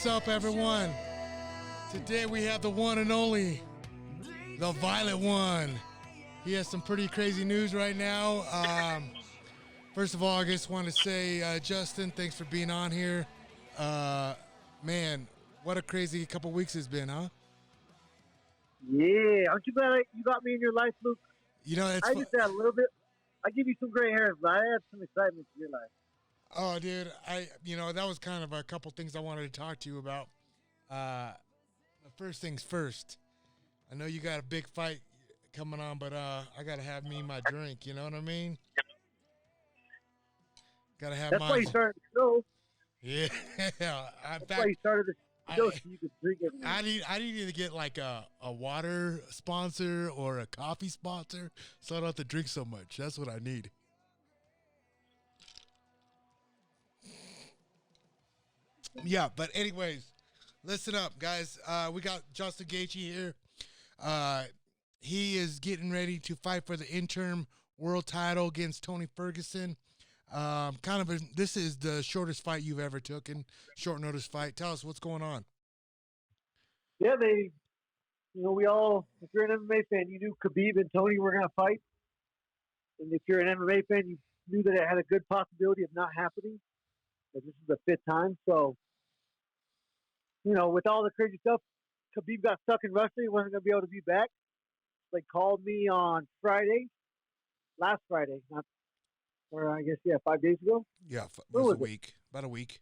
What's up, everyone? Today we have the one and only, the Violent One. He has some pretty crazy news right now. First of all, I just want to say, Justin, thanks for being on here. Man, what a crazy couple weeks it's been, huh? Yeah, aren't you glad you got me in your life, Luke? You know, it's I did that a little bit. I give you some gray hairs, but I had some excitement in your life. Oh, dude, that was kind of a couple things I wanted to talk to you about. First things first. I know you got a big fight coming on, but I gotta have me my drink. You know what I mean? Gotta have That's my. why you started the show. Yeah, That's why you started the show so you could drink it. I need to get like a water sponsor or a coffee sponsor, so I don't have to drink so much. That's what I need. Yeah, but anyways, listen up, guys. We got Justin Gaethje here. He is getting ready to fight for the interim world title against Tony Ferguson. This is the shortest fight you've ever taken, short notice fight. Tell us what's going on. Yeah, if you're an MMA fan, you knew Khabib and Tony were going to fight. And if you're an MMA fan, you knew that it had a good possibility of not happening. But this is the fifth time. So, with all the crazy stuff, Khabib got stuck in Russia. He wasn't going to be able to be back. They called me on last Friday, or I guess, 5 days ago. Yeah, it was a week. About a week.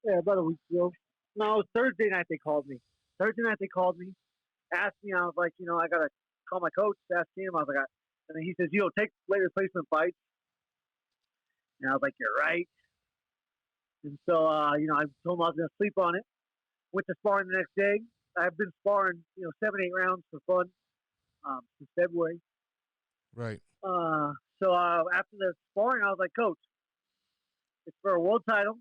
Yeah, about a week ago. No, it was Thursday night they called me. Asked me, I was like, I got to call my coach, ask him. I was like, and then he says, take late replacement fights. And I was like, you're right. And so, I told him I was going to sleep on it. Went to sparring the next day. I've been sparring, 7, 8 rounds for fun since February. Right. So after the sparring, I was like, Coach, it's for a world title.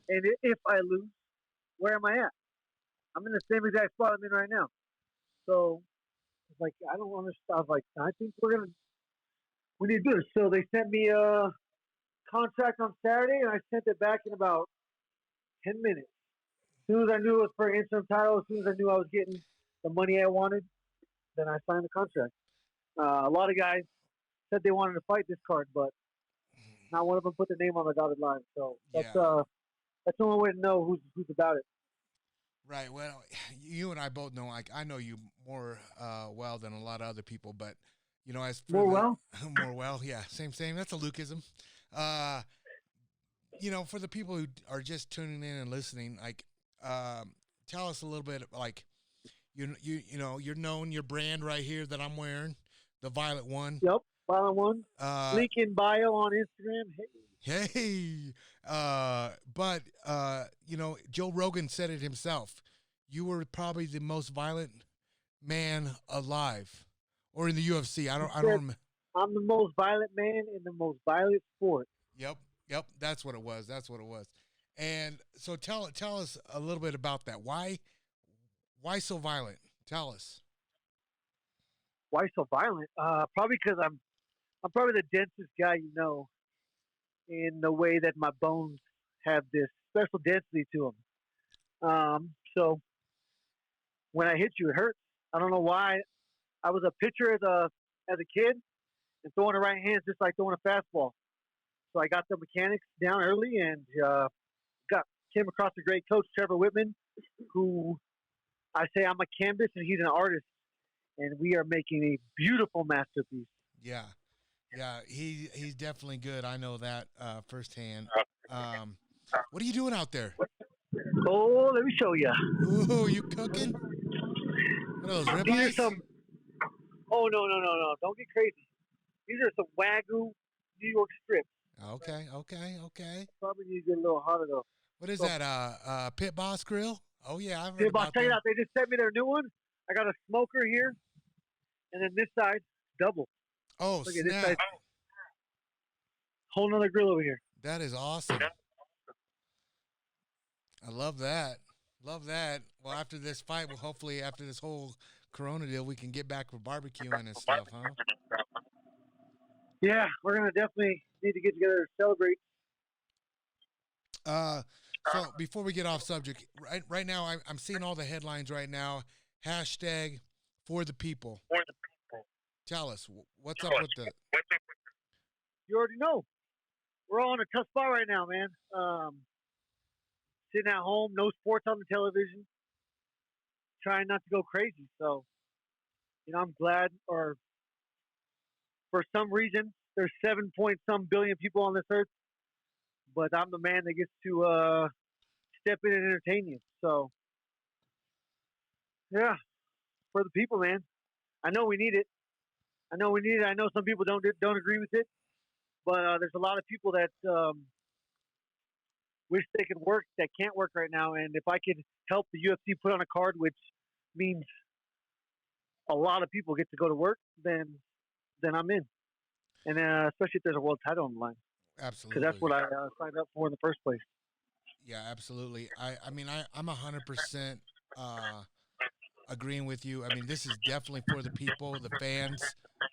And if I lose, where am I at? I'm in the same exact spot I'm in right now. So I was like, I don't understand. I was like, I think we need to do this. So they sent me a contract on Saturday, and I sent it back in about 10 minutes. As soon as I knew it was for an interim title, as soon as I knew I was getting the money I wanted, then I signed the contract. A lot of guys said they wanted to fight this card, but not one of them put their name on the dotted line. So that's the only way to know who's about it. Right. Well, you and I both know. Like, I know you more well than a lot of other people, but as for more well, yeah, same. That's a Lukeism. For the people who are just tuning in and listening, like, tell us a little bit, like, you're known your brand right here that I'm wearing, the Violent One. Yep, Violent One. Link in bio on Instagram. Hey. But Joe Rogan said it himself. You were probably the most violent man alive, or in the UFC. I don't remember. I'm the most violent man in the most violent sport. Yep. That's what it was. And so tell us a little bit about that. Why so violent? Tell us. Why so violent? Probably because I'm probably the densest guy in the way that my bones have this special density to them. So when I hit you, it hurts. I don't know why. I was a pitcher as a kid, and throwing the right hand is just like throwing a fastball. So I got the mechanics down early, and came across a great coach, Trevor Whitman, who I say I'm a canvas and he's an artist, and we are making a beautiful masterpiece. Yeah, he's definitely good. I know that firsthand. What are you doing out there? Oh, let me show you. Ooh, you cooking? What are those ribeyes? Oh, no. Don't get crazy. These are some Wagyu New York strips. Okay. Probably need to get a little hotter, though. What is that, Pit Boss Grill? Oh, yeah, I've heard Pit about Boss, check it out. They just sent me their new one. I got a smoker here, and then this side, double. Oh, look snap. At this side. Whole nother grill over here. That is awesome. I love that. Well, after this fight, hopefully after this whole Corona deal, we can get back for barbecuing and stuff, huh? Yeah, we're going to definitely need to get together to celebrate. So before we get off subject, right now I'm seeing all the headlines right now. Hashtag for the people. Tell us what's up with the. You already know. We're all in a tough spot right now, man. Sitting at home, no sports on the television, trying not to go crazy. So, I'm glad, or for some reason, there's 7 point some billion people on this earth, but I'm the man that gets to step in and entertain you. So, yeah, for the people, man. I know we need it. I know we need it. I know some people don't agree with it, but there's a lot of people that wish they could work that can't work right now. And if I could help the UFC put on a card, which means a lot of people get to go to work, then I'm in. And especially if there's a world title on the line, Absolutely. because that's what I signed up for in the first place. Yeah, absolutely. I'm 100% agreeing with you. I mean, this is definitely for the people, the fans.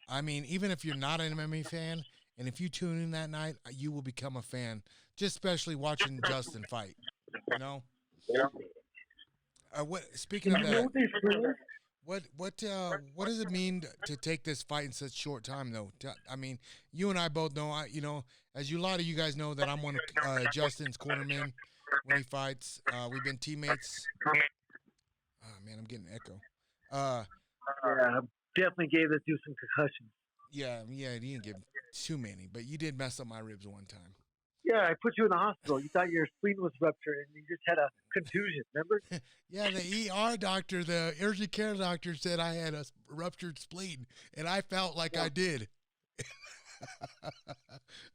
I mean, even if you're not an MMA fan, and if you tune in that night, you will become a fan. Just especially watching Justin fight. You know. Speaking of that, what does it mean to take this fight in such short time, though? I mean, you and I both know. As a lot of you guys know, that I'm one of Justin's cornermen when he fights. We've been teammates. Oh man, I'm getting an echo. Yeah, definitely gave this dude some concussions. Yeah, you didn't give too many, but you did mess up my ribs one time. Yeah, I put you in the hospital. You thought your spleen was ruptured, and you just had a contusion. Remember? Yeah, the ER doctor, the urgent care doctor, said I had a ruptured spleen, and I felt like I did.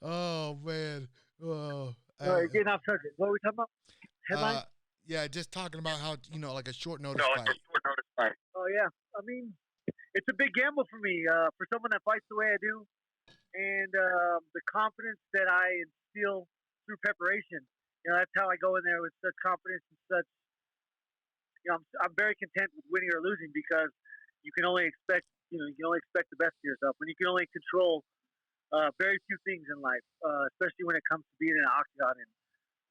Oh man. Oh. Getting off subject. What are we talking about? Headline? Yeah, just talking about how like a short notice fight. Oh yeah, I mean, it's a big gamble for me. For someone that fights the way I do, and the confidence that I instill through preparation. That's how I go in there with such confidence and such. I'm very content with winning or losing because you can only expect you can only expect the best of yourself, and you can only control very few things in life, especially when it comes to being in an octagon and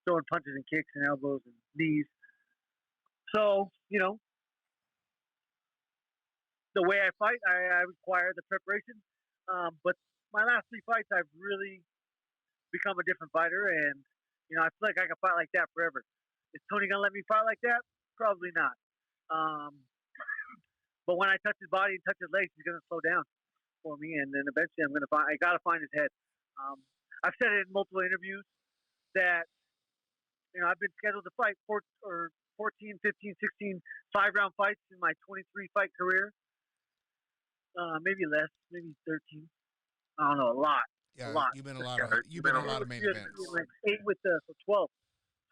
throwing punches and kicks and elbows and knees. So, the way I fight, I require the preparation. But my last 3 fights, I've really become a different fighter, and I feel like I can fight like that forever. Is Tony gonna let me fight like that? Probably not. But when I touch his body and touch his legs, he's gonna slow down for me, and then eventually I gotta find his head. I've said it in multiple interviews that I've been scheduled to fight 14, 15, 16 5-round fights in my 23 fight career. Maybe less, maybe 13. I don't know, a lot. Yeah, a lot. You've been a lot of main events. Like 8 with so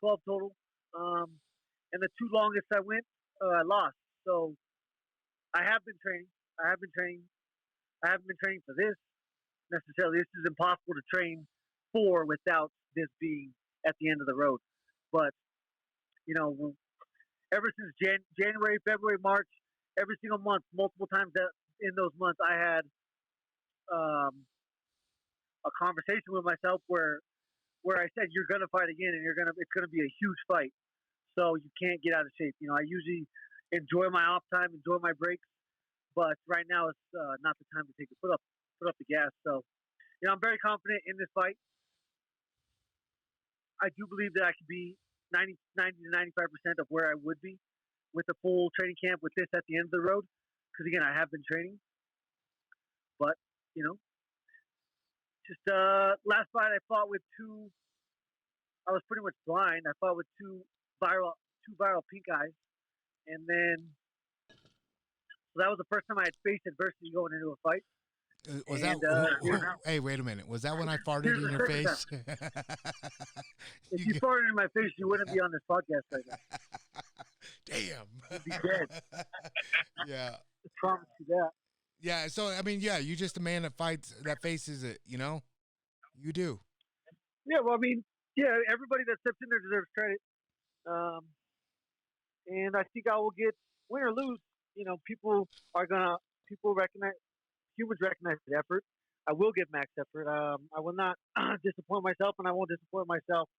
12 total. And the 2 longest I went, I lost. So I have been training. I haven't been training for this necessarily. This is impossible to train for without this being at the end of the road. But ever since January, February, March, every single month, multiple times in those months, I had a conversation with myself where I said, "You're gonna fight again, and it's gonna be a huge fight. So you can't get out of shape." I usually enjoy my off time, enjoy my breaks, but right now it's not the time to take the put up the gas. So I'm very confident in this fight. I do believe that I could be 90 to 95% of where I would be with a full training camp with this at the end of the road. Because again, I have been training, but just last fight I fought with two. I was pretty much blind. I fought with two viral pink eyes, and then so that was the first time I had faced adversity going into a fight. Was that? Hey, wait a minute. Was that when I farted in your face? If you farted in my face, you wouldn't be on this podcast right now. Damn. You'd be dead. Yeah. I promise you that. Yeah. So I mean, yeah, you just a man that fights, that faces it. You do. Yeah. Well, I mean, yeah. Everybody that steps in there deserves credit. And I think I will get win or lose. People recognize. Humans recognize the effort. I will give max effort. I will not disappoint myself, and I won't disappoint myself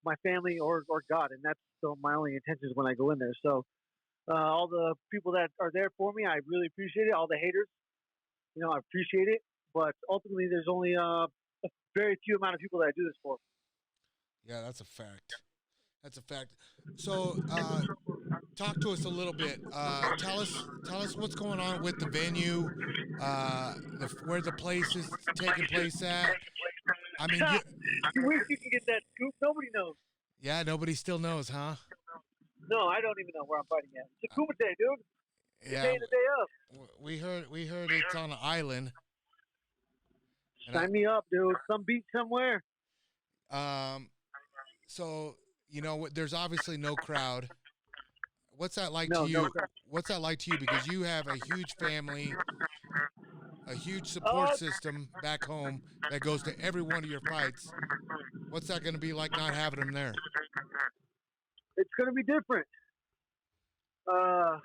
my family or God, and that's still my only intentions when I go in there. So all the people that are there for me, I really appreciate it. All the haters, I appreciate it. But ultimately, there's only a very few amount of people that I do this for. Yeah, that's a fact. That's a fact. So, talk to us a little bit. Tell us what's going on with the venue, where the place is taking place at. I mean, You wish you could get that scoop. Nobody knows. yeah, nobody still knows, huh? No, I don't even know where I'm fighting at. It's a Kumite, dude. The Yeah, day the day of. we heard it's on an island. Sign me up, dude. Some beach somewhere. Um, so there's obviously no crowd. What's that like to No, no. you? What's that like to you? Because you have a huge family, a huge support Uh, system back home that goes to every one of your fights. What's that going to be like not having them there? it's going to be different. Uh,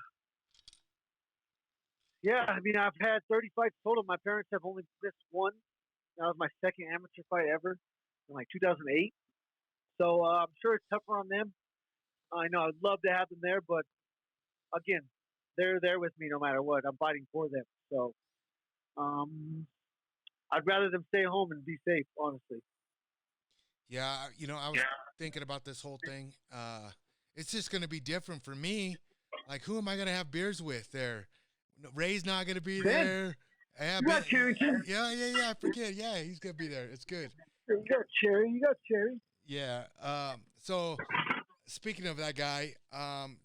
yeah, I mean, I've had 30 fights total. My parents have only missed one. That was my second amateur fight ever in like 2008. So I'm sure it's tougher on them. I know I'd love to have them there, but again, they're there with me no matter what. I'm fighting for them. So I'd rather them stay home and be safe, honestly. Yeah, I was thinking about this whole thing. It's just going to be different for me. Like, who am I going to have beers with there? Ray's not going to be there. Yeah, You got Cherry. yeah. I forget. Yeah, he's going to be there. It's good. You got Cherry. You got Cherry. Yeah. So, speaking of that guy,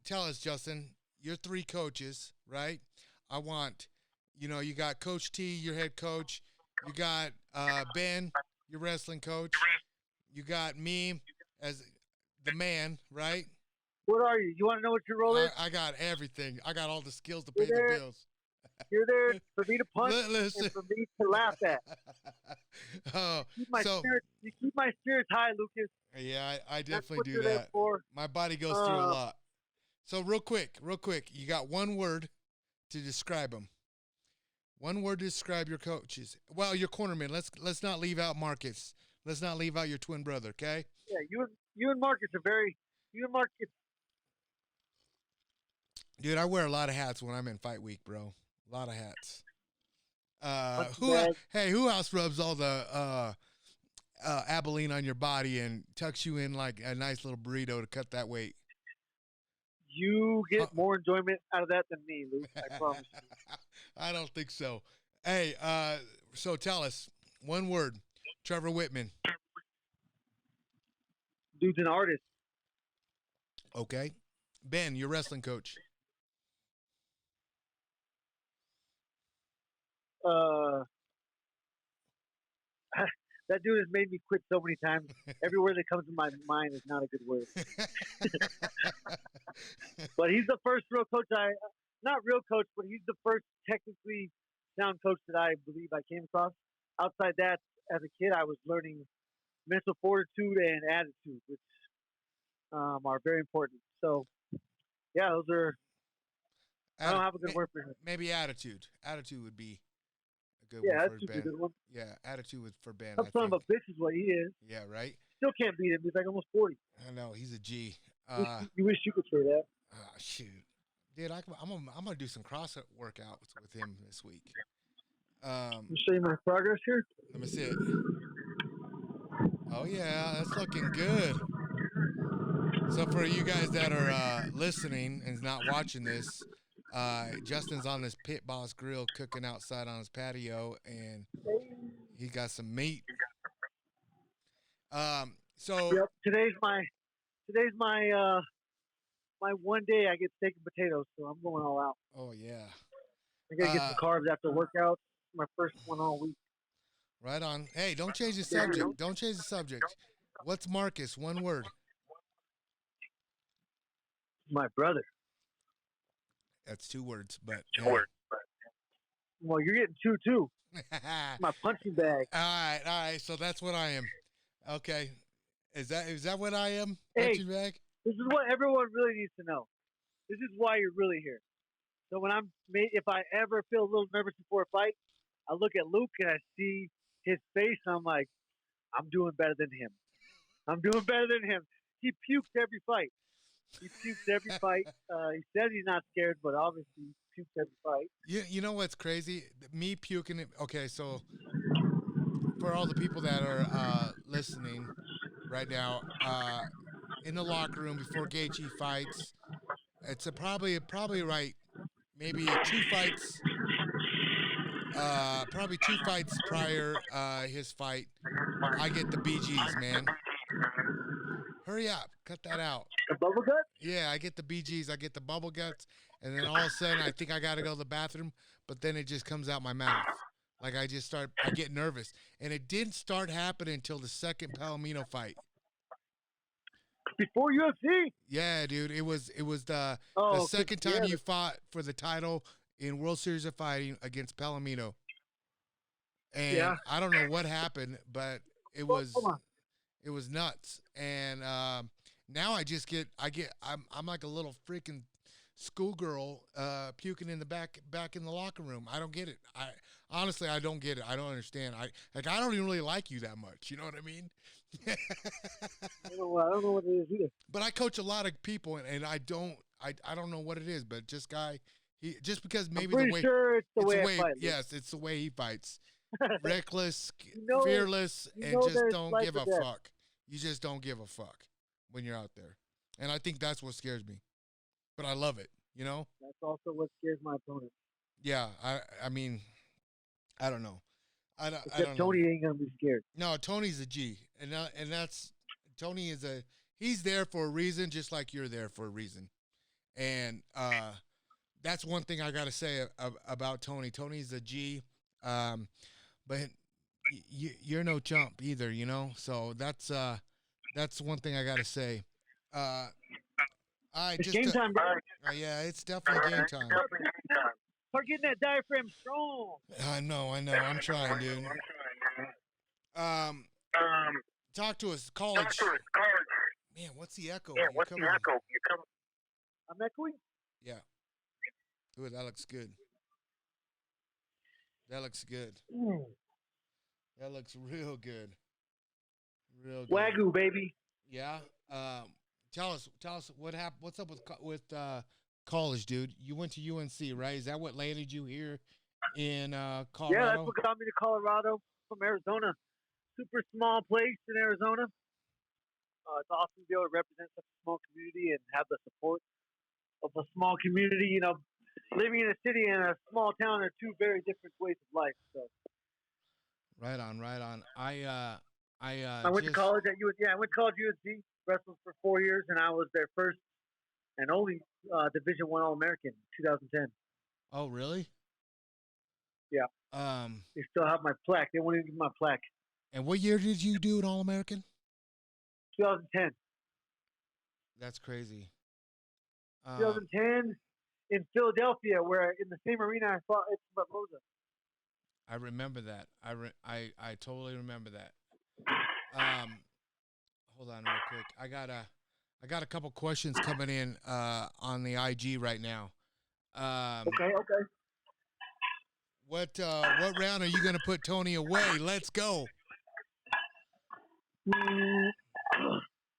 tell us, Justin, you're 3 coaches, right? I want, you got Coach T, your head coach. You got Ben, your wrestling coach. You got me as the man, right? What are you? You want to know what your role is? I got everything. I got all the skills to You're pay the there. bills. You're there for me to punch Listen. and for me to laugh at. Oh, You keep my spirits high, Lucas. yeah, I That's definitely what do you're there that. for. My body goes through a lot. So real quick, you got one word to describe them. One word to describe your coaches. Well, your cornerman. Let's not leave out Marcus. Let's not leave out your twin brother. Okay. Yeah, you and Marcus are very. You and Marcus. Dude, I wear a lot of hats when I'm in fight week, bro. A lot of hats. Who else rubs all the Abilene on your body and tucks you in like a nice little burrito to cut that weight? You get more enjoyment out of that than me, Luke. I promise you. I don't think so. Hey, so tell us one word. Trevor Whitman. Dude's an artist. Okay. Ben, your wrestling coach. That dude has made me quit so many times. Every word that comes to my mind is not a good word. But he's the first real coach not real coach, but he's the first technically sound coach that I believe I came across. Outside that, as a kid, I was learning mental fortitude and attitude, which are very important. So, yeah, those are. I don't have a good word for him. Maybe attitude. Attitude would be a good Yeah, one that's for Ben. a good one. Yeah, attitude for Ben. Some son of a bitch is what he is. Yeah, right. Still can't beat him. He's like almost 40. I know he's a G. You wish you could say that. Shoot, dude, I'm gonna do some CrossFit workouts with him this week. You show you my progress here. Let me see it. Oh yeah, that's looking good. So for you guys that are listening and not watching this, Justin's on this Pit Boss grill cooking outside on his patio, and he got some meat. So yep, today's my my one day I get steak and potatoes, so I'm going all out. Oh yeah. I gotta get some carbs after workout. My first one all week. Right on. Hey, don't change the subject. Don't change the subject. What's Marcus? One word. My brother. That's 2 words, but Well, you're getting 2 too. My punching bag. All right. So that's what I am. Okay. Is that what I am? Hey, punching bag? This is what everyone really needs to know. This is why you're really here. So if I ever feel a little nervous before a fight, I look at Luke and I see his face. And I'm like, I'm doing better than him. I'm doing better than him. he pukes every fight. He pukes every fight. He says he's not scared, but obviously he pukes every fight. You know what's crazy? Me puking it. Okay, so for all the people that are listening right now, in the locker room before Gaethje fights, it's probably right. Maybe probably 2 fights prior his fight, I get the BGs, man. Hurry up, cut that out. The bubble gut? Yeah, I get the BGs, I get the bubble guts, and then all of a sudden I think I gotta go to the bathroom, but then it just comes out my mouth. Like I get nervous, and it didn't start happening until the second Palomino fight. Before UFC? Yeah, dude, it was the Oh, second time yeah. you fought for the title in World Series of Fighting against Palomino. And Yeah. I don't know what happened, but it was nuts. And now I'm like a little freaking schoolgirl puking in the back in the locker room. I don't get it. I honestly don't get it. I don't understand. I don't even really like you that much. You know what I mean? I don't know what it is either. But I coach a lot of people, and I don't know what it is. But just because maybe I'm pretty sure it's the way I fight. Yes, it's the way he fights. Reckless, know, fearless, and just don't give a death. fuck. You just don't give a fuck when you're out there. And I think that's what scares me. But I love it, you know? That's also what scares my opponent. Yeah, I mean, I don't know. I don't Tony know. ain't going to be scared. No, Tony's a G. And that's Tony he's there for a reason, just like you're there for a reason. And that's one thing I got to say about Tony. Tony's a G. But you're no chump either, you know. So that's one thing I gotta say. It's game time, bro. Yeah, it's definitely game time. Start getting that diaphragm strong. I know. I'm trying, dude. Talk to us, college. Man, what's the echo? I'm echoing. Yeah. Good. That looks good. That looks good. That looks real good. Real good. Wagyu, baby. Yeah. Tell us what happened. What's up with college, dude? You went to UNC, right? Is that what landed you here in Colorado? Yeah, that's what got me to Colorado from Arizona. Super small place in Arizona. It's awesome to be able to represent such a small community and have the support of a small community. You know, living in a city and a small town are two very different ways of life. So. Right on. I went to college at UNC. Yeah, I went to college at UNC, wrestled for 4 years, and I was their first and only Division I All-American in 2010. Oh, really? Yeah. They still have my plaque. They won't even give me my plaque. And what year did you do an All-American? 2010. That's crazy. 2010 in Philadelphia, where in the same arena I fought Edson Barboza. I remember that. I totally remember that. Hold on real quick. I got a couple questions coming in on the IG right now. Okay. What round are you going to put Tony away? Let's go.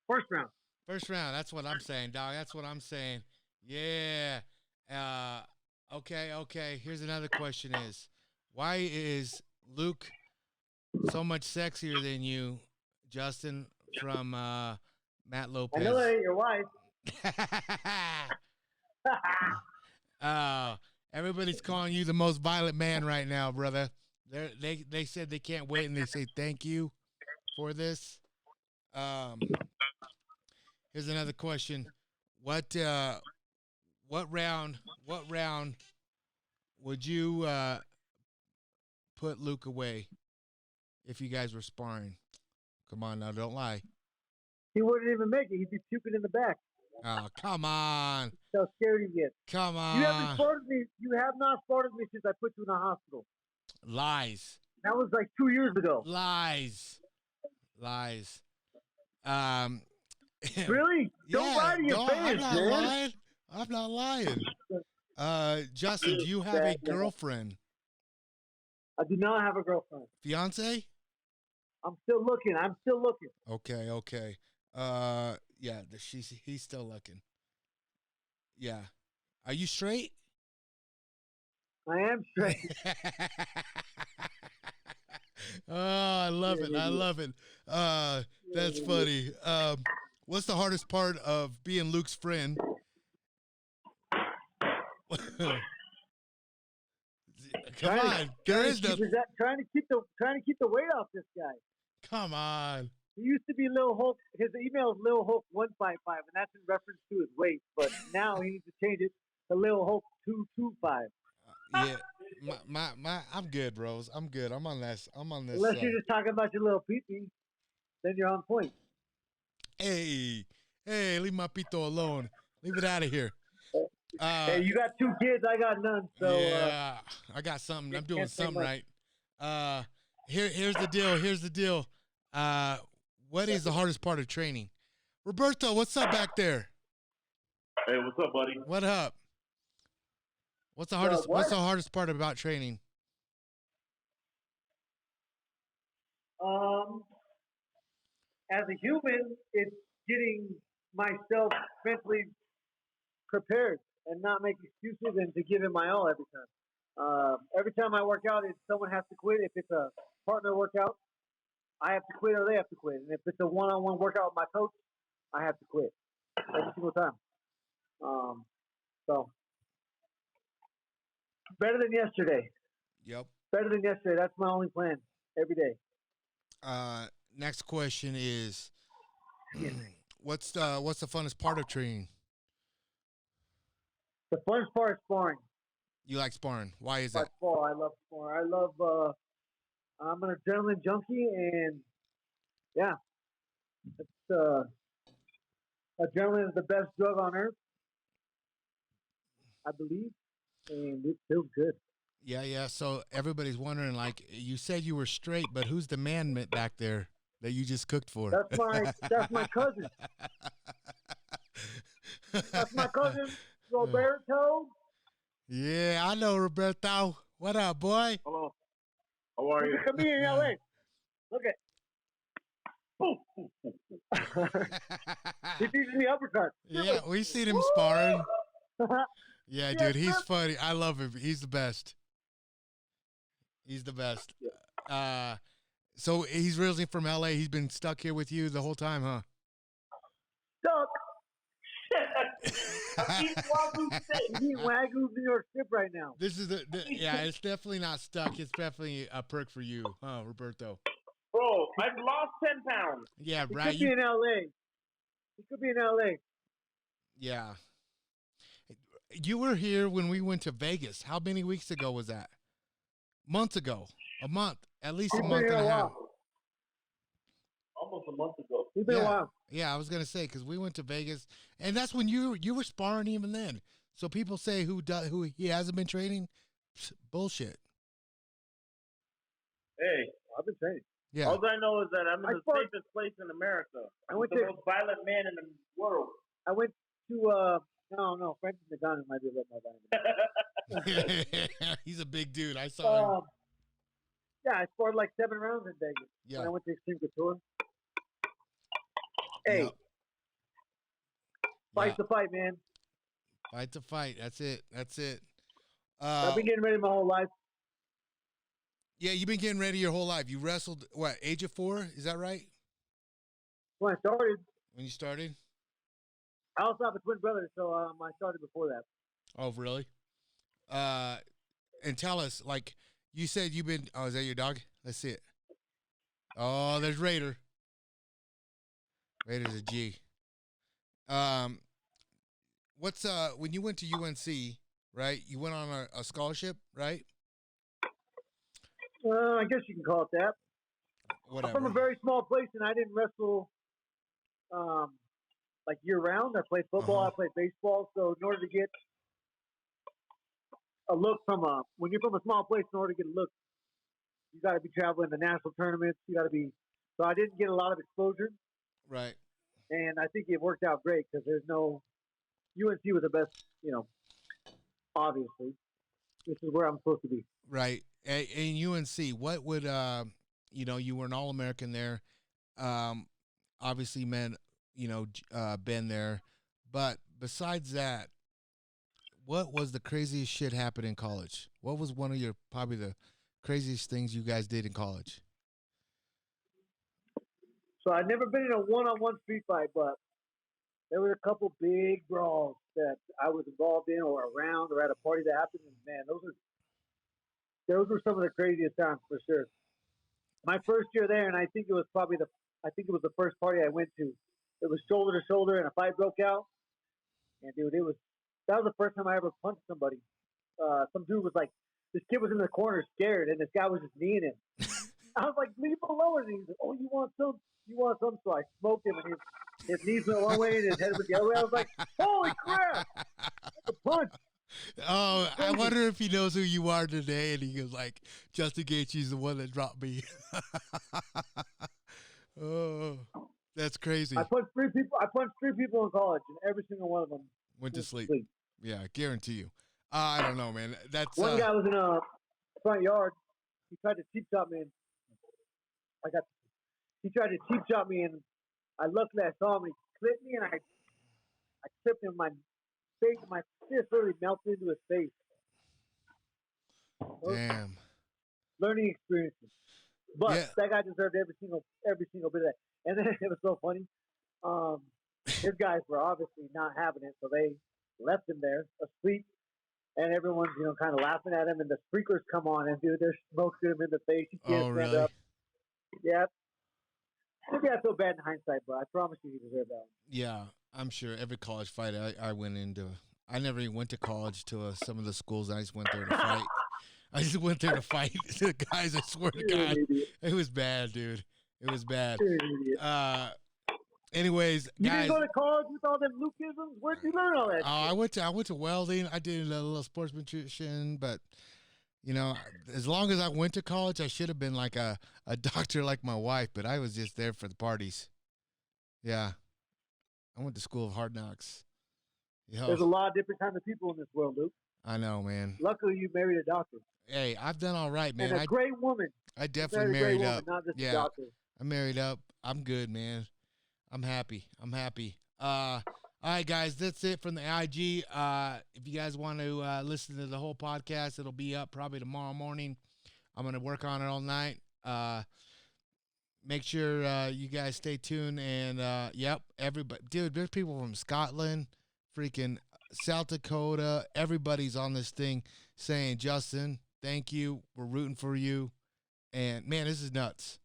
First round. First round. That's what I'm saying, dog. That's what I'm saying. Yeah. Okay. Here's another question is, why is Luke so much sexier than you, Justin, from Matt Lopez? I know that ain't your wife. Everybody's calling you the most violent man right now, brother. They said they can't wait, and they say thank you for this. Here's another question. What round would you put Luke away if you guys were sparring? Come on now, don't lie. He wouldn't even make it. He'd be puking in the back. Oh, come on. That's how scared he gets. Come on. You haven't sparred me. You have not sparred me since I put you in the hospital. Lies. That was like 2 years ago. Lies. Really? Don't lie to your fans, man. I'm not lying. Justin, do you have a girlfriend? I do not have a girlfriend. Fiance? I'm still looking. Okay. Yeah, he's still looking. Yeah. Are you straight? I am straight. Oh, I love it. I love it. That's funny. What's the hardest part of being Luke's friend? Come on. There is no. Trying to keep the weight off this guy. Come on. He used to be Lil Hulk. His email is Lil Hulk 155, and that's in reference to his weight. But now he needs to change it to Lil Hulk 225. Yeah, I'm good, bros. I'm good. I'm on this. Unless you're just talking about your little pee-pee, then you're on point. Hey, leave my pito alone. Leave it out of here. Hey, you got 2 kids. I got none. So yeah, I got something. I'm doing something right. Here's the deal. Here's the deal. What is the hardest part of training? Roberto, what's up back there? Hey, what's up, buddy? What up? What's the hardest? What's the hardest part about training? As a human, it's getting myself mentally prepared and not make excuses and to give it my all every time. Every time I work out, someone has to quit. If it's a partner workout, I have to quit or they have to quit. And if it's a one-on-one workout with my coach, I have to quit every single time. So better than yesterday. Yep. Better than yesterday. That's my only plan every day. Next question is, what's the funnest part of training? The funnest part is sparring. You like sparring? Why is that? I love sparring. I'm an adrenaline junkie, and yeah, adrenaline is the best drug on earth, I believe, and it feels good. Yeah. So everybody's wondering, like, you said you were straight, but who's the man back there that you just cooked for? That's my cousin. That's my cousin, Roberto. Yeah, I know Roberto. What up, boy? Hello. How are you? Come here in LA. Look at. He teaches me uppercuts. Yeah, we seen him sparring. Yeah, dude, he's funny. I love him. He's the best. He's the best. So he's originally from LA. He's been stuck here with you the whole time, huh? Stuck. I'm eating Wagyu New York strip right now. This is yeah, it's definitely not stuck. It's definitely a perk for you, huh, Roberto? Bro, I've lost 10 pounds. Yeah, He right. could be in LA. He could be in LA. Yeah. You were here when we went to Vegas. How many weeks ago was that? Months ago. A month. At least a month and a half. Almost a month ago. It's been a while. Yeah, I was gonna say because we went to Vegas, and that's when you were sparring even then. So people say who he hasn't been training, bullshit. Hey, I've been training. Yeah. All I know is that I'm in the safest place in America. I'm the most violent man in the world. I went to no, Francis McDonald might be a little more violent. He's a big dude. I saw him. Yeah, I sparred like 7 rounds in Vegas. Yeah. When I went to Extreme Couture. Hey. Yep. Fight's the fight, man. Fight to fight. That's it. That's it. I've been getting ready my whole life. Yeah, you've been getting ready your whole life. You wrestled, what, age of 4? Is that right? When I started. When you started? I also have a twin brother, so I started before that. Oh, really? And tell us, like, you said you've been, oh, is that your dog? Let's see it. Oh, there's Raider. Raider's a G. What's, when you went to UNC, right, you went on a scholarship, right? I guess you can call it that. Whatever. I'm from a very small place, and I didn't wrestle like year-round. I played football. I played baseball. So in order to get a look when you're from a small place, in order to get a look, you got to be traveling to national tournaments. You got to be. So I didn't get a lot of exposure. Right. And I think it worked out great because there's no UNC was the best. Obviously, this is where I'm supposed to be. Right. In UNC, what would you were an All-American there. Obviously, man, been there. But besides that, what was the craziest shit happened in college? What was one of your probably the craziest things you guys did in college? So I've never been in a one-on-one street fight, but there were a couple big brawls that I was involved in or around or at a party that happened. And man, those were some of the craziest times for sure. My first year there, and I think it was the first party I went to. It was shoulder to shoulder, and a fight broke out. And dude, that was the first time I ever punched somebody. Some dude was like, this kid was in the corner scared, and this guy was just kneeing him. I was like, leave him alone. And he's like, oh, you want some? You want some? So I smoked him, and his knees went one way, and his head went the other way. I was like, holy crap! That's a punch. Oh, I wonder if he knows who you are today, and he goes like, Justin Gaethje's the one that dropped me. Oh, that's crazy. I punched three people in college, and every single one of them went to sleep. Yeah, I guarantee you. I don't know, man. That's one guy was in a front yard. He tried to cheap shot me, and he tried to cheap shot me, and luckily I saw him. And he clipped me, and I tripped him. My face, my fist literally melted into his face. Damn. Learning experiences, but that guy deserved every single bit of that. And then it was so funny. His guys were obviously not having it, so they left him there asleep. And everyone's, kind of laughing at him, and the sprinklers come on, and dude, they're smoking him in the face. He can't stand up. Yeah. Maybe I feel bad in hindsight, but I promise you he deserved that one. Yeah, I'm sure every college fight I went into, I never even went to college to some of the schools. I just went there to fight. I just went there to fight the guys. I swear to God, it was bad, dude. It was bad. Anyways, you guys, didn't go to college with all them Lukeisms? Where'd you learn all that? I went to welding. I did a little sportsmanship, but as long as I went to college, I should have been like a doctor like my wife. But I was just there for the parties. Yeah, I went to school of hard knocks. There's a lot of different kinds of people in this world, Luke. I know, man. Luckily, you married a doctor. Hey, I've done all right, man. And a great woman. I definitely married up. Not just a doctor. I married up. I'm good, man. I'm happy. All right, guys, that's it from the IG. If you guys want to listen to the whole podcast, it'll be up probably tomorrow morning. I'm going to work on it all night. Make sure you guys stay tuned. And, everybody. Dude, there's people from Scotland, freaking South Dakota. Everybody's on this thing saying, Justin, thank you. We're rooting for you. And, man, this is nuts.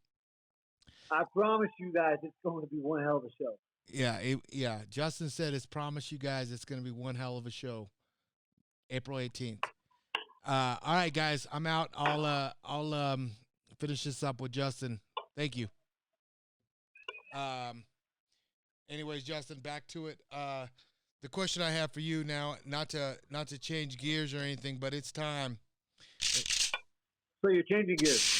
I promise you guys it's going to be one hell of a show. Yeah. Justin said it's promised you guys it's going to be one hell of a show. April 18th. All right, guys, I'm out. I'll finish this up with Justin. Thank you. Anyways, Justin, back to it. The question I have for you now, not to change gears or anything, but it's time. So you're changing gears.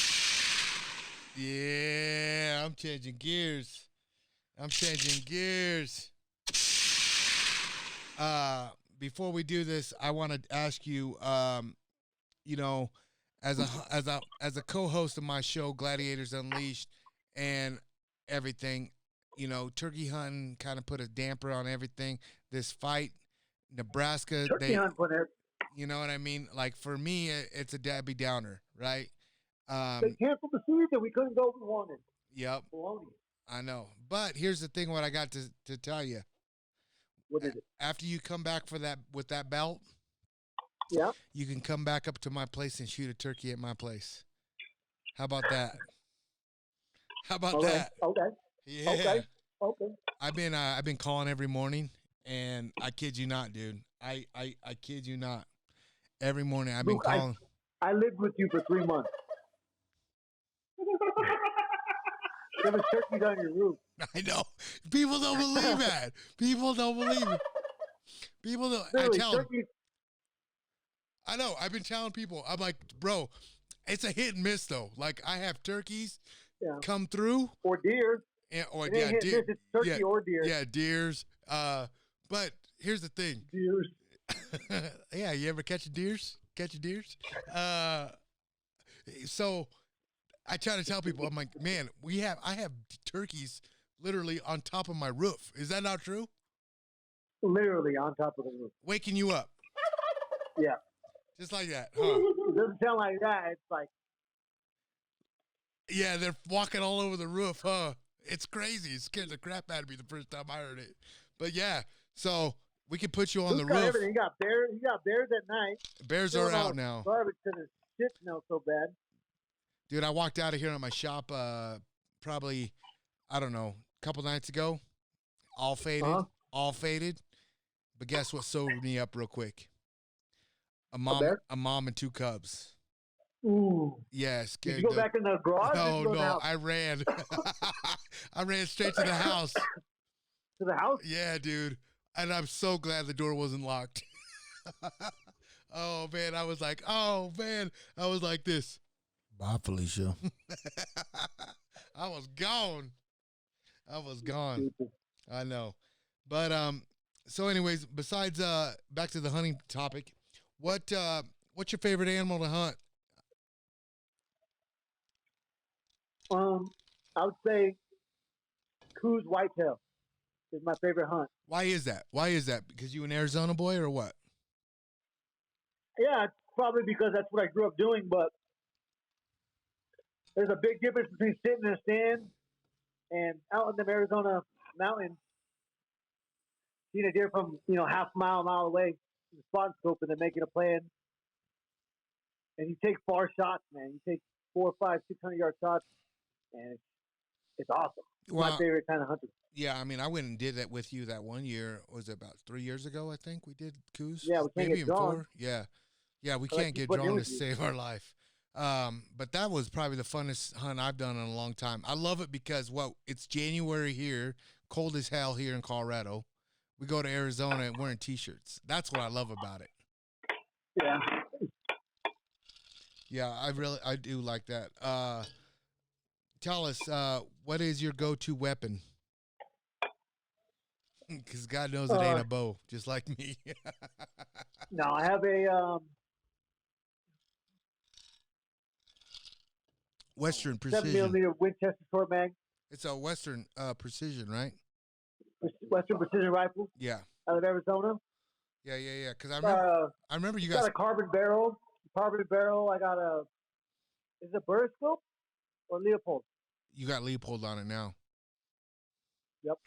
Yeah, I'm changing gears. Before we do this, I want to ask you, as a co-host of my show, Gladiators Unleashed, and everything, turkey hunting kind of put a damper on everything. This fight, Nebraska, turkey hunt put it. You know what I mean? Like for me, it's a Debbie Downer, right? They canceled the season. We couldn't go if we wanted. Yep. Baloney. I know. But here's the thing, what I got to tell you. What is it? After you come back with that belt, yeah, you can come back up to my place and shoot a turkey at my place. How about that? That? Okay. Yeah. Okay. I've been calling every morning, and I kid you not, dude. I kid you not. Every morning I've been calling. I lived with you for 3 months. There was turkeys on your roof. I know. People don't believe that. People don't believe it. People don't. Literally, I tell them. I know. I've been telling people. I'm like, bro, it's a hit and miss though. Like I have turkeys come through. Or deer. And, or deer. It's turkey or deer. Yeah, deers. But here's the thing. Deers. Yeah, you ever catch deers? So I try to tell people, I'm like, man, I have turkeys literally on top of my roof. Is that not true? Literally on top of the roof. Waking you up. Yeah. Just like that, huh? It doesn't sound like that. It's like. Yeah, they're walking all over the roof, huh? It's crazy. It scared the crap out of me the first time I heard it. But yeah, so we can put you on the roof. Everything. You got bears. You got bears at night. Bears are out now. Garbage because the shit smells so bad. Dude, I walked out of here on my shop probably, I don't know, a couple nights ago. All faded. But guess what sobered me up real quick? A mom and two cubs. Ooh. Yes. Did you go back in the garage? No, I ran. I ran straight to the house. To the house? Yeah, dude. And I'm so glad the door wasn't locked. Oh, man. I was like this. Bye, Felicia. I was gone. I know. But, so anyways, besides, back to the hunting topic, what's your favorite animal to hunt? I would say Coos whitetail is my favorite hunt. Why is that? Because you an Arizona boy or what? Yeah, it's probably because that's what I grew up doing, but there's a big difference between sitting in a stand and out in the Arizona mountains, seeing a deer from, half a mile away, in the spot scope, and then making a plan. And you take far shots, man. You take 400, 500, 600-yard shots, and it's awesome. It's my favorite kind of hunting. Yeah, I mean, I went and did that with you that one year. Was it about 3 years ago, I think we did Coos? Yeah, we can't maybe get drawn. 4. Yeah, we can't get drawn to save our life. But that was probably the funnest hunt I've done in a long time. I love it because, it's January here, cold as hell here in Colorado. We go to Arizona and wearing T-shirts. That's what I love about it. Yeah. Yeah, I do like that. Tell us, what is your go-to weapon? Because God knows it ain't a bow, just like me. No, I have a Western Precision. 7mm Winchester short mag. It's a Western Precision, right? Western Precision rifle. Yeah. Out of Arizona. Yeah. Because I remember you guys got a carbon barrel. I got is it Burriscope or Leopold? You got Leopold on it now. Yep.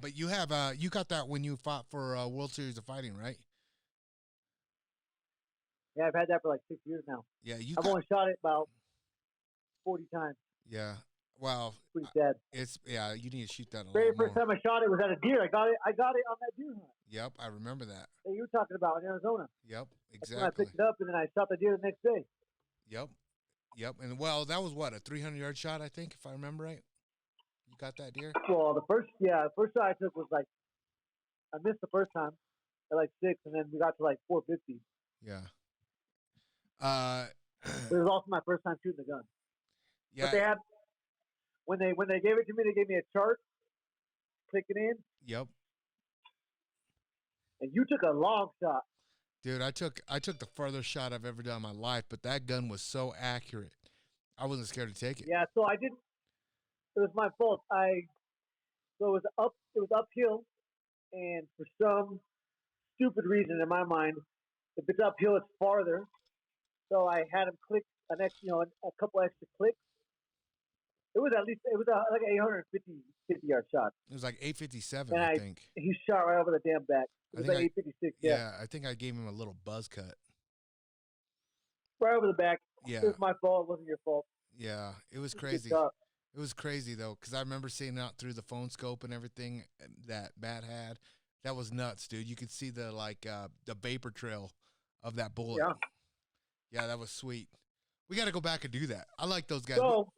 But you have you got that when you fought for World Series of Fighting, right? Yeah, I've had that for like 6 years now. Yeah, I've only shot it about 40 times. Yeah. Wow. Pretty sad. You need to shoot that a lot Very more. first time I shot it was at a deer. I got it on that deer hunt. Yep, I remember that. That you were talking about in Arizona. Yep, exactly. That's when I picked it up and then I shot the deer the next day. Yep. And that was what, a 300-yard shot, I think, if I remember right. You got that deer? Well, the first shot I took was like, I missed the first time at like 6, and then we got to like 450. Yeah. It was also my first time shooting the gun. Yeah. But they had when they gave it to me, they gave me a chart, click it in. Yep. And you took a long shot. Dude, I took the furthest shot I've ever done in my life, but that gun was so accurate. I wasn't scared to take it. Yeah, so I didn't. It was my fault. So it was uphill, and for some stupid reason in my mind, if it's uphill, it's farther. So I had him click a couple extra clicks. It was like an 850-yard shot. It was like 857, I think. He shot right over the damn back. It was like 856. Yeah, I think I gave him a little buzz cut. Right over the back. Yeah. It was my fault. It wasn't your fault. Yeah, it was crazy. It was crazy, though, because I remember seeing out through the phone scope and everything that Bat had. That was nuts, dude. You could see the vapor trail of that bullet. Yeah. Yeah, that was sweet. We got to go back and do that. I like those guys. So,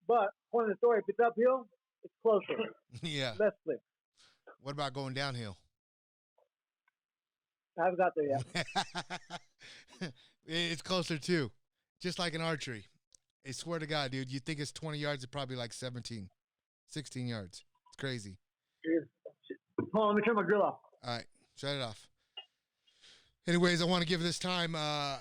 but point of the story, if it's uphill, it's closer. Yeah. Less click. What about going downhill? I haven't got there yet. It's closer, too. Just like in archery. I swear to God, dude, you think it's 20 yards, it's probably like 17, 16 yards. It's crazy. Hold on, let me turn my grill off. All right, shut it off. Anyways, I want to give this time a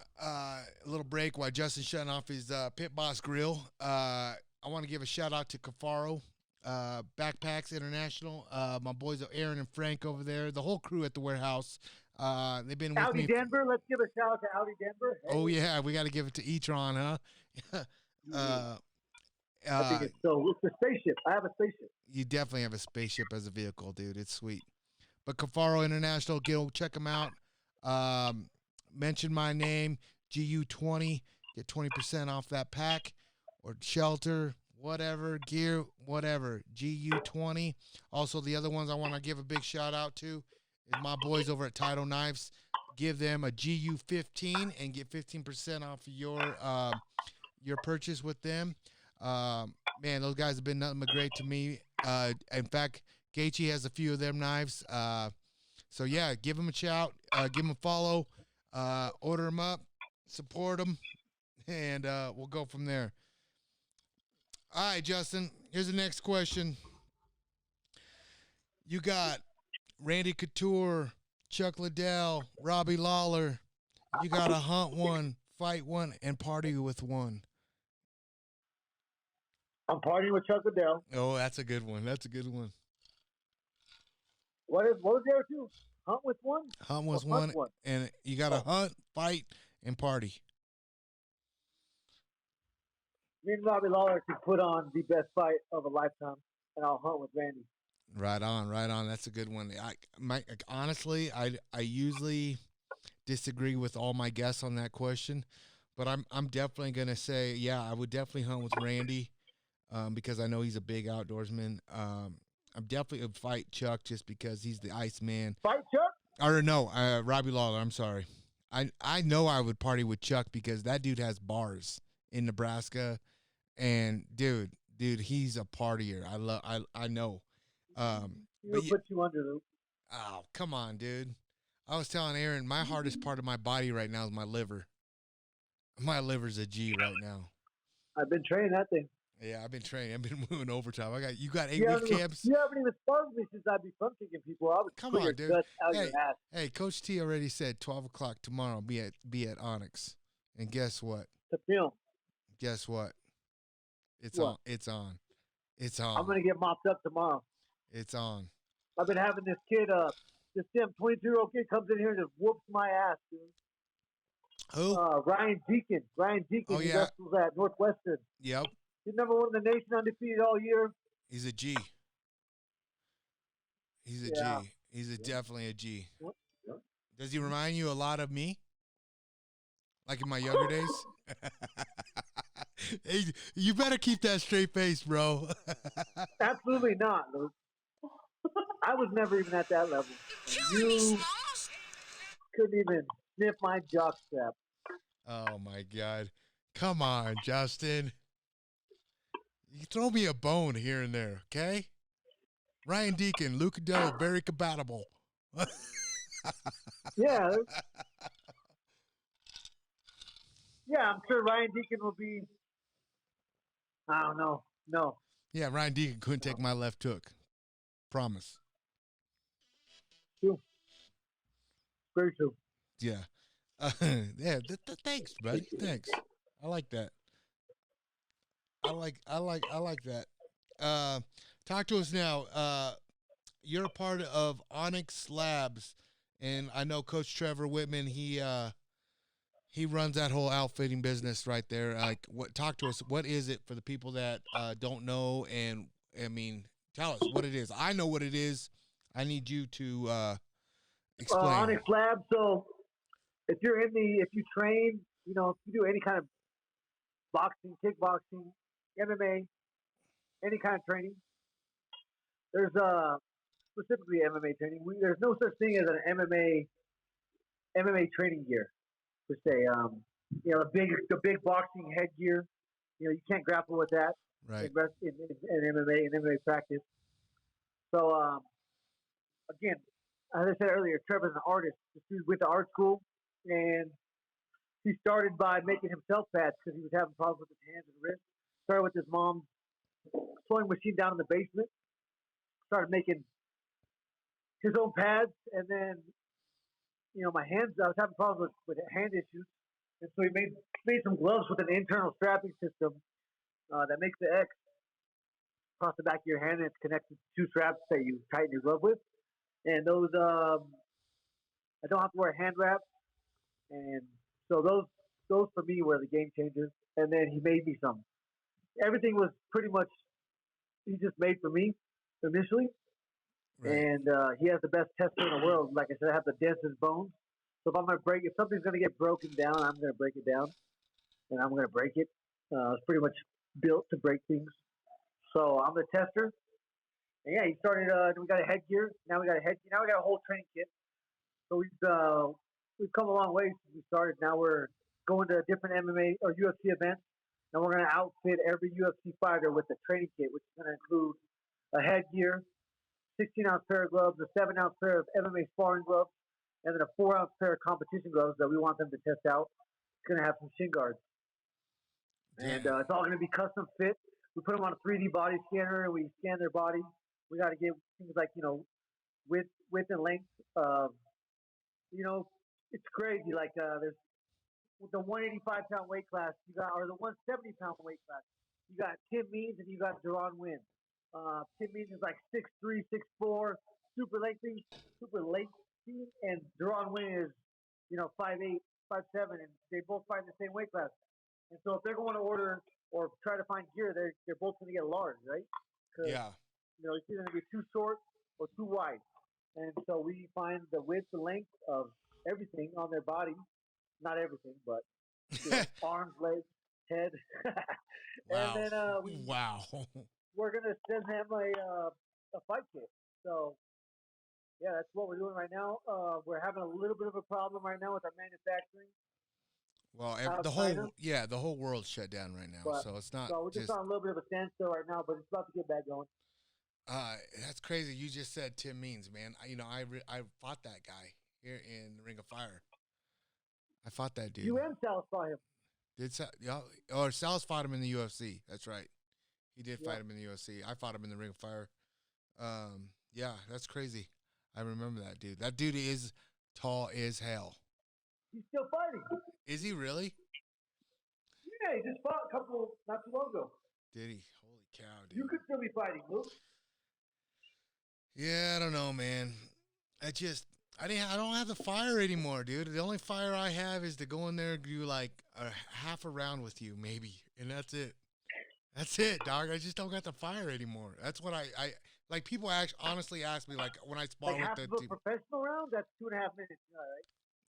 little break while Justin's shutting off his Pit Boss grill. I want to give a shout out to Cafaro. Backpacks International. My boys are Aaron and Frank over there. The whole crew at the warehouse. They've been with Audi me. Denver. Let's give a shout out to Audi Denver. Hey. Oh yeah, we got to give it to e-tron, huh? I think it's a spaceship. I have a spaceship. You definitely have a spaceship as a vehicle, dude. It's sweet. But Cafaro International, go check them out. Mention my name, GU20. Get 20% off that pack or shelter, whatever, gear, whatever. GU20. Also, the other ones I want to give a big shout out to is my boys over at Title Knives. Give them a GU15 and get 15% off your purchase with them. Man, those guys have been nothing but great to me. In fact, Gaethje has a few of them knives. So, yeah, give them a shout. Give them a follow. Order them up. Support them. And we'll go from there. All right, Justin. Here's the next question. You got Randy Couture, Chuck Liddell, Robbie Lawler. You got to hunt one, fight one, and party with one. I'm partying with Chuck Liddell. Oh, that's a good one. That's a good one. What was there too? Hunt with one? Hunt with one, and you got to hunt, fight, and party. Me and Robbie Lawler can put on the best fight of a lifetime, and I'll hunt with Randy. Right on, right on. That's a good one. Honestly, I usually disagree with all my guests on that question, but I'm definitely gonna say, yeah, I would definitely hunt with Randy, because I know he's a big outdoorsman. I'm definitely would fight Chuck just because he's the Iceman. Fight Chuck? Or no, Robbie Lawler. I'm sorry. I know I would party with Chuck because that dude has bars in Nebraska, and dude, he's a partier. I know. He'll put you under the. Oh, come on, dude. I was telling Aaron, my hardest part of my body right now is my liver. My liver's a G right now. I've been training that thing. Yeah, I've been training. I've been moving overtime. You got 8-week camps. You haven't even sparred me since I've been front kicking people. I would come on, dude. Hey, hey, Coach T already said 12 o'clock tomorrow. Be at Onyx, and guess what? The film. Guess what? It's on. It's on. It's on. I'm gonna get mopped up tomorrow. It's on. I've been having this kid, this damn 22-year-old kid comes in here and just whoops my ass, dude. Who? Ryan Deacon. Oh, He yeah. wrestles at Northwestern. Yep. He's number one in the nation, undefeated all year. He's a G. He's a G. He's definitely a G. Yep. Does he remind you a lot of me? Like in my younger days? Hey, you better keep that straight face, bro. Absolutely not, Luke. I was never even at that level. You couldn't even sniff my jockstrap. Oh, my God. Come on, Justin. You throw me a bone here and there, okay? Ryan Deacon, Luke Adele, very compatible. Yeah. Yeah, I'm sure Ryan Deacon will be. I don't know. No. Yeah, Ryan Deacon couldn't take my left hook. Promise. True. Very true. Yeah. Yeah. Thanks, buddy. Thanks. I like that. I like that. Talk to us now. You're a part of Onyx Labs, and I know Coach Trevor Whitman. He runs that whole outfitting business right there. Talk to us. What is it for the people that don't know? And I mean, tell us what it is. I know what it is. I need you to explain. Onyx Labs. So, if you train, if you do any kind of boxing, kickboxing, MMA, any kind of training, there's specifically MMA training. There's no such thing as an MMA training gear per se. The big boxing headgear. You can't grapple with that. Right. In MMA practice. So again, as I said earlier, Trevor's an artist. He went to art school, and he started by making himself pads because he was having problems with his hands and wrists. Started with his mom's sewing machine down in the basement. Started making his own pads, and then my hands. I was having problems with hand issues, and so he made some gloves with an internal strapping system that makes the X across the back of your hand, and it's connected to 2 straps that you tighten your glove with. And those, I don't have to wear a hand wrap, and so those for me were the game changers. And then he made me some. Everything was pretty much he just made for me initially, Right. and he has the best tester in the world. Like I said, I have the densest bones. So if something's gonna get broken down, I'm gonna break it down, and I'm gonna break it. It's pretty much built to break things. So I'm the tester. And yeah, he started. We got a headgear. Now we got a whole training kit. So we've come a long way since we started. Now we're going to different MMA or UFC events. Now we're going to outfit every UFC fighter with a training kit, which is going to include a headgear, 16-ounce pair of gloves, a 7-ounce pair of MMA sparring gloves, and then a 4-ounce pair of competition gloves that we want them to test out. It's going to have some shin guards. And it's all going to be custom fit. We put them on a 3D body scanner, and we scan their body. We got to get things like, width and length. It's crazy. Like there's the 185-pound weight class, or the 170-pound weight class. You got Tim Means and you got Deron Wynn. Tim Means is like 6'3", 6'4", super lengthy, and Deron Wynn is 5'8", 5'7", and they both fight in the same weight class. And so if they're going to order or try to find gear, they're both going to get large, right? Yeah. It's either going to be too short or too wide. And so we find the width and length of everything on their body. Not everything, but arms, legs, head. Wow. And then we're going to send them a fight kit. So, yeah, that's what we're doing right now. We're having a little bit of a problem right now with our manufacturing. Well, the whole world's shut down right now, so it's not. So we're just on a little bit of a standstill right now, but it's about to get back going. That's crazy. You just said Tim Means, man. I fought that guy here in Ring of Fire. I fought that dude. You and Sal fought him. Sal's fought him in the UFC. That's right. He did fight him in the UFC. I fought him in the Ring of Fire. Yeah, that's crazy. I remember that dude. That dude is tall as hell. He's still fighting. Is he really? Yeah, he just fought not too long ago. Did he? Holy cow, dude. You could still be fighting, Luke. Yeah, I don't know, man. I don't have the fire anymore, dude. The only fire I have is to go in there and do like a half a round with you, maybe, and that's it. That's it, dog. I just don't got the fire anymore. That's what I like. People honestly ask me, like, when I spar with the team. Professional round, that's 2.5 minutes, right?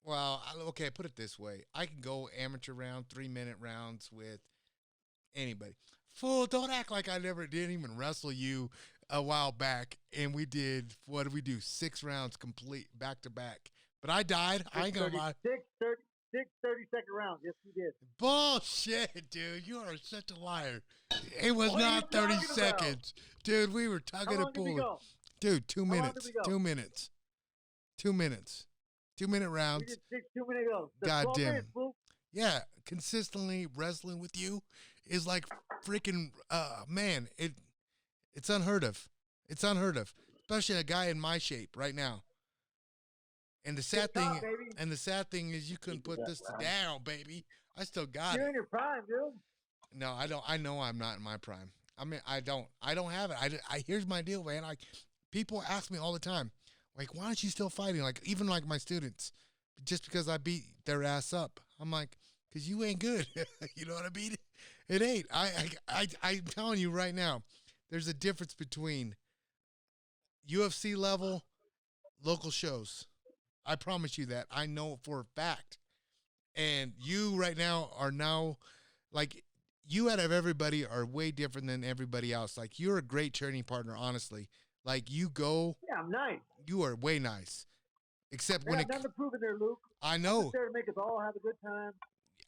Well, okay, put it this way. I can go amateur round, 3-minute rounds with anybody. Fool, don't act like I never didn't even wrestle you a while back, and we did, what did we do, 6 rounds complete, back-to-back. But I died. I ain't gonna lie. 6 30-second rounds. Yes, we did. Bullshit, dude. You are such a liar. It was not 30 seconds. Dude, we were tugging and pulling. Dude, 2 minutes. 2 minutes. 2 minutes. 2-minute rounds. We did 6 2-minute goals. God damn it. Yeah, consistently wrestling with you is like freaking, man, it's unheard of. It's unheard of, especially a guy in my shape right now. And the sad thing is you couldn't put this down, baby. I still got it. You're in your prime, dude. No, I don't. I know I'm not in my prime. I mean, I don't have it. Here's my deal, man. People ask me all the time, like, why aren't you still fighting? Like, even like my students, just because I beat their ass up. I'm like, because you ain't good. You know what I mean? It ain't. I'm telling you right now, there's a difference between UFC level, local shows. I promise you that. I know for a fact. And you right now are like, you out of everybody are way different than everybody else. Like, you're a great training partner, honestly. Like, you go. Yeah, I'm nice. You are way nice. Except when nothing to prove in there, Luke. I know. I'm just there to make us all have a good time.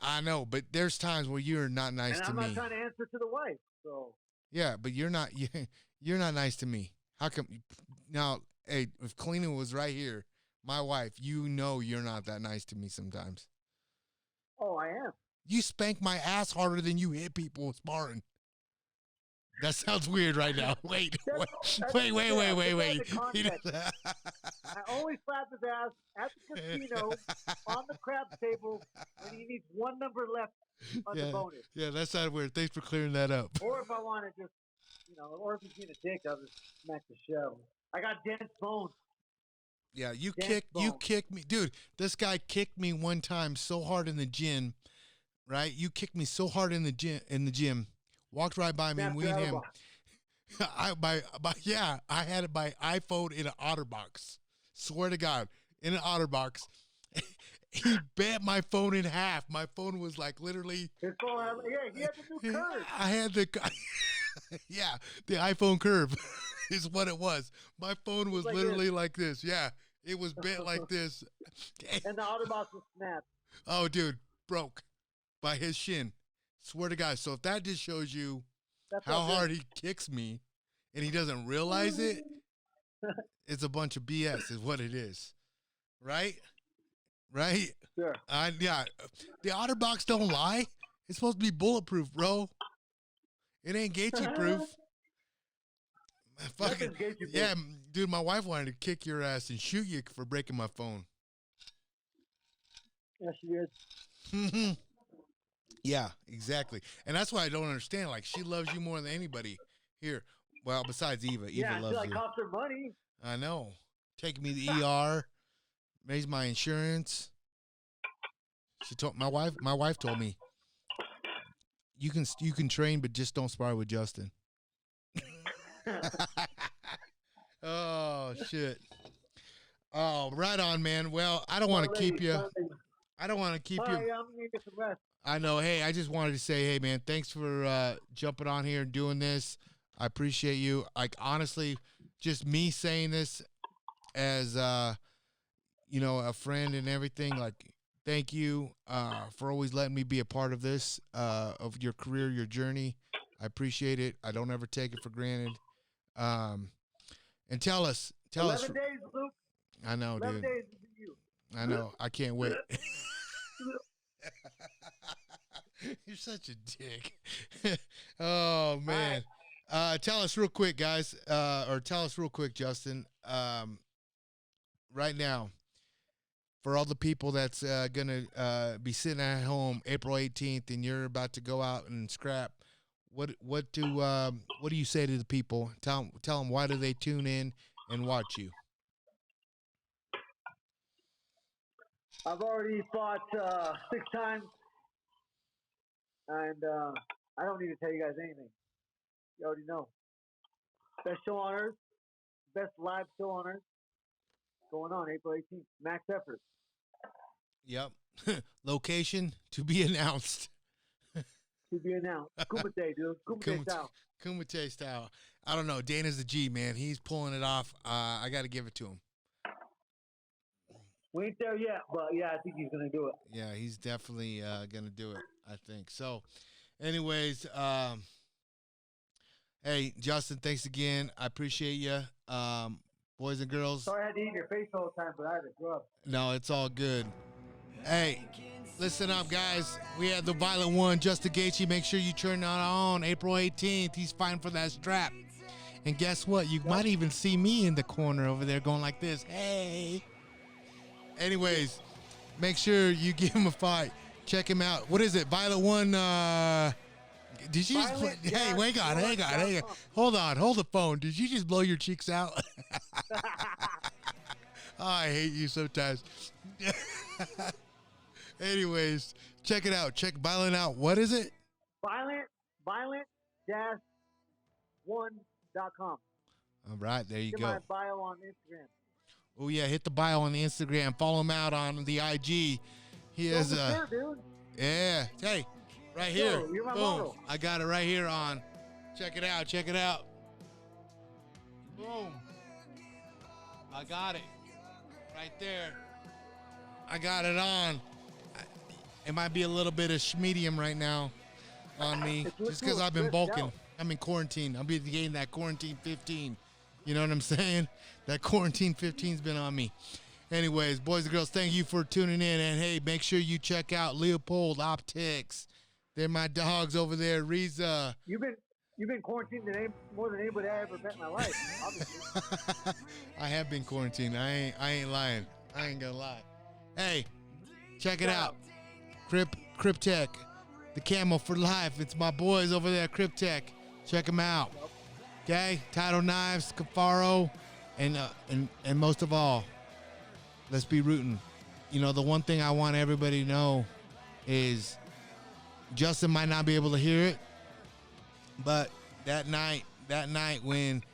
I know, but there's times where you're not nice to me. I'm not trying to answer to the wife, so. Yeah, but you're not nice to me. How come? Now, hey, if Kalina was right here, my wife, you're not that nice to me sometimes. Oh, I am. You spank my ass harder than you hit people sparring. That sounds weird right now. Wait. I always slap his ass at the casino on the crab table when he needs one number left on the bonus. Yeah, that sounded weird. Thanks for clearing that up. Or if I want to just or if he's being a dick, I'll just smack the shit out of him. I got dense bones. Yeah, you kicked me. Dude, this guy kicked me one time so hard in the gym, right? You kicked me so hard in the gym. Walked right by me and we and him. I had it by iPhone in an OtterBox. Swear to God, in an OtterBox. He bent my phone in half. My phone was like literally. His phone, he had the new curve. I had the, the iPhone curve is what it was. My phone was like literally like this. Yeah, it was bent like this. And the OtterBox was snapped. Oh, dude, broke by his shin. Swear to God. So if that just shows you how hard he kicks me and he doesn't realize it, it's a bunch of BS is what it is. Right? Right? Sure. The OtterBox don't lie. It's supposed to be bulletproof, bro. It ain't Gaethje proof. Fucking, yeah, dude, my wife wanted to kick your ass and shoot you for breaking my phone. Yeah, she did. Yeah, exactly. And that's why I don't understand. Like, she loves you more than anybody here. Well, besides Eva. Eva loves you. Cost her money. I know. Taking me to the ER. Raised my insurance. She told my wife told me, you can train, but just don't spar with Justin. Oh shit. Oh, right on, man. Well, I don't want to keep you. I don't want to keep you. I'm gonna get some rest. I know. Hey, I just wanted to say, hey, man, thanks for jumping on here and doing this. I appreciate you. Like, honestly, just me saying this as a friend and everything. Like, thank you for always letting me be a part of this, of your career, your journey. I appreciate it. I don't ever take it for granted. And tell us. 11 days, Luke. I know, 11 dude. days for you. I know. I can't wait. You're such a dick. Oh, man. Tell us real quick, guys, or tell us real quick, Justin, right now, for all the people that's going to be sitting at home April 18th and you're about to go out and scrap, what do you say to the people? Tell them why do they tune in and watch you? I've already fought 6 times, and I don't need to tell you guys anything. You already know. Best show on earth, best live show on earth, going on April 18th. Max effort. Yep. Location to be announced. To be announced. Kumite, dude. Kumite style. Kumite style. I don't know. Dana's the G, man. He's pulling it off. I got to give it to him. We ain't there yet, but yeah, I think he's going to do it. Yeah, he's definitely going to do it, I think. So, anyways, hey, Justin, thanks again. I appreciate you. Boys and girls. Sorry I had to eat your face all the time, but I had to grow up. No, it's all good. Hey, listen up, guys. We have the Violent One, Justin Gaethje. Make sure you turn that on April 18th. He's fighting for that strap. And guess what? You might even see me in the corner over there going like this. Hey. Anyways, make sure you give him a fight. Check him out. What is it? Violent One. Did you just play? Hey, hang on. Hold the phone. Did you just blow your cheeks out? Oh, I hate you sometimes. Anyways, check it out. Check Violent out. What is it? Violent-1.com. All right, there you Get go. my bio on Instagram. Oh yeah, hit the bio on the Instagram. Follow him out on the IG. He is dude. Yeah. Hey, right here. You're my Boom. model. I got it right here on. Check it out. Boom. I got it. Right there. I got it on. It might be a little bit of schmedium right now on me. Just because I've been bulking. I'm in quarantine. I'm getting that quarantine 15. You know what I'm saying? That quarantine 15's been on me. Anyways, boys and girls, thank you for tuning in. And, hey, make sure you check out Leopold Optics. They're my dogs over there. Riza. You've been quarantined more than anybody I ever met in my life, obviously. I have been quarantined. I ain't lying. I ain't gonna lie. Hey, check it out. Cryptech. The Camel for Life. It's my boys over there, Cryptech. Check them out. Okay, Title Knives, Cafaro, and most of all, let's be rooting. You know, the one thing I want everybody to know is Justin might not be able to hear it, but that night when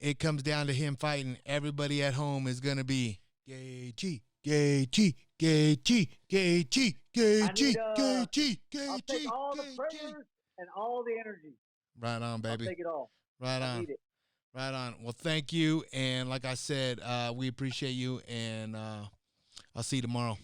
it comes down to him fighting, everybody at home is gonna be Gaethje, Gaethje, Gaethje, Gaethje, Gaethje, Gaethje, Gaethje. I'll take all the prayers and all the energy. Right on, baby. I'll take it all. Right on. Need it. Right on. Well, thank you, and like I said, we appreciate you, and I'll see you tomorrow.